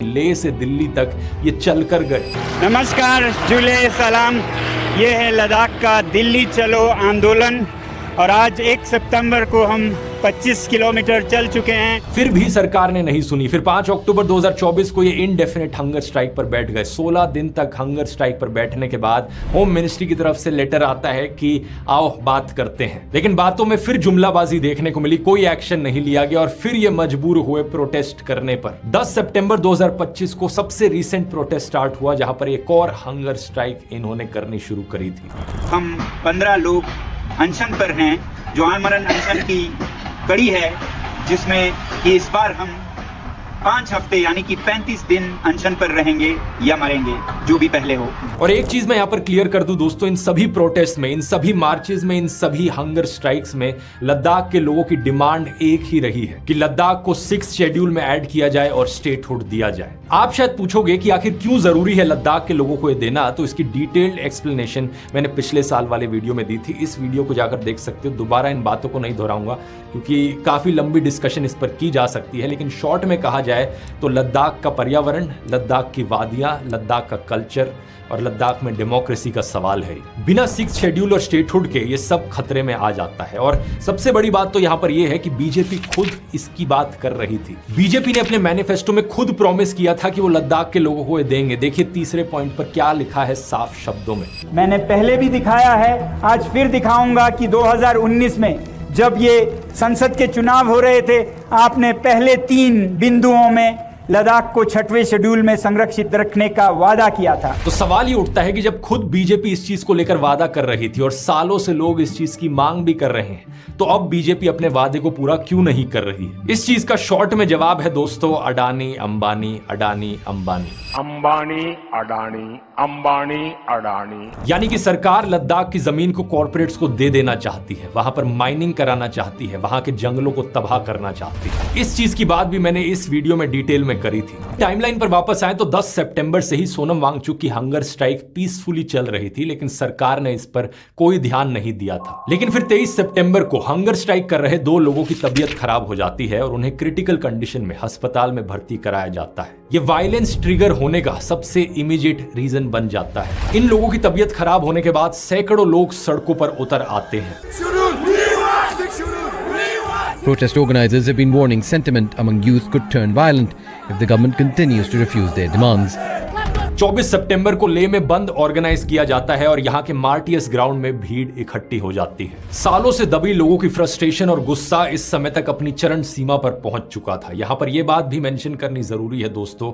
लेह से दिल्ली तक ये चलकर गए। नमस्कार, जुले सलाम। ये है लद्दाख का दिल्ली चलो आंदोलन और आज 1 सितंबर को हम 25 किलोमीटर चल चुके हैं। फिर भी सरकार ने नहीं सुनी। फिर 5 अक्टूबर 2024 को ये इनडेफिनेट हंगर स्ट्राइक पर बैठ गए। 16 दिन तक हंगर स्ट्राइक पर बैठने के बाद होम मिनिस्ट्री की तरफ से लेटर आता है कि आओ बात करते हैं, लेकिन बातों में फिर जुमलाबाजी देखने को मिली। कोई एक्शन नहीं लिया गया और फिर ये मजबूर हुए प्रोटेस्ट करने पर। 10 सितंबर 2025 को सबसे रीसेंट प्रोटेस्ट स्टार्ट हुआ, जहां पर एक और हंगर स्ट्राइक इन्होंने करनी शुरू करी थी। हम 15 लोग अनशन पर हैं, जो आमरण अनशन की कड़ी है, जिसमें कि इस बार हम 5 हफ्ते यानी कि 35 दिन अनशन पर रहेंगे या मरेंगे, जो भी पहले हो। और एक चीज मैं यहां पर क्लियर कर दूं दोस्तों, इन सभी प्रोटेस्ट में, इन सभी मार्चेस में, इन सभी हंगर स्ट्राइक्स में लद्दाख के लोगों की डिमांड एक ही रही है कि लद्दाख को 6th शेड्यूल में ऐड किया जाए और स्टेटहुड दिया जाए। आप शायद पूछोगे कि आखिर क्यों जरूरी है लद्दाख के लोगों को ये देना, तो इसकी डिटेल्ड एक्सप्लेनेशन मैंने पिछले साल वाले वीडियो में दी थी। इस वीडियो को जाकर देख सकते हो। दोबारा इन बातों को नहीं दोहराऊंगा क्योंकि काफी लंबी डिस्कशन इस पर की जा सकती है, लेकिन शॉर्ट में कहा जाए तो लद्दाख का पर्यावरण, लद्दाख की वादियां, लद्दाख का कल्चर और लद्दाख में डेमोक्रेसी का सवाल है। बिना 6th शेड्यूल और स्टेटहुड के ये सब खतरे में आ जाता है। और सबसे बड़ी बात तो यहां पर यह है कि बीजेपी खुद इसकी बात कर रही थी। बीजेपी ने अपने मैनिफेस्टो में खुद प्रॉमिस किया था कि वो लद्दाख के लोगों को ये देंगे। देखिए तीसरे पॉइंट पर क्या लिखा है साफ शब्दों में। मैंने पहले भी दिखाया है, आज फिर दिखाऊंगा कि 2019 में जब ये संसद के चुनाव हो रहे थे, आपने पहले 3 बिंदुओं में लद्दाख को 6वें शेड्यूल में संरक्षित रखने का वादा किया था। तो सवाल ये उठता है कि जब खुद बीजेपी इस चीज को लेकर वादा कर रही थी और सालों से लोग इस चीज की मांग भी कर रहे हैं, तो अब बीजेपी अपने वादे को पूरा क्यों नहीं कर रही है? इस चीज का शॉर्ट में जवाब है दोस्तों, अडानी अंबानी, अडानी अंबानी, अंबानी अडानी, अंबानी अडानी। यानी कि सरकार लद्दाख की जमीन को कॉर्पोरेट्स को दे देना चाहती है, वहां पर माइनिंग कराना चाहती है, वहां के जंगलों को तबाह करना चाहती है। इस चीज की बात भी मैंने इस वीडियो में डिटेल में करी थी। टाइमलाइन पर वापस आए तो 10 सितंबर से ही सोनम वांगचुक की हंगर स्ट्राइक पीसफुली चल रही थी, लेकिन सरकार ने इस पर कोई ध्यान नहीं दिया था। लेकिन फिर 23 सितंबर को हंगर स्ट्राइक कर रहे 2 लोगों की तबीयत खराब हो जाती है और उन्हें क्रिटिकल कंडीशन में अस्पताल में भर्ती कराया जाता है। ये वायलेंस ट्रिगर होने का सबसे इमीडिएट रीजन बन जाता है। इन लोगों की तबीयत खराब होने के बाद सैकड़ों लोग सड़कों पर उतर आते हैं। Protest organizers have been warning sentiment among youth could turn violent if the government continues to refuse their demands. 24 सितंबर को लेह में बंद ऑर्गेनाइज किया जाता है और यहाँ के मार्टियस ग्राउंड में भीड़ इकट्ठी हो जाती है। सालों से दबी लोगों की फ्रस्ट्रेशन और गुस्सा इस समय तक अपनी चरम सीमा पर पहुंच चुका था। यहाँ पर यह बात भी मेंशन करनी जरूरी है दोस्तों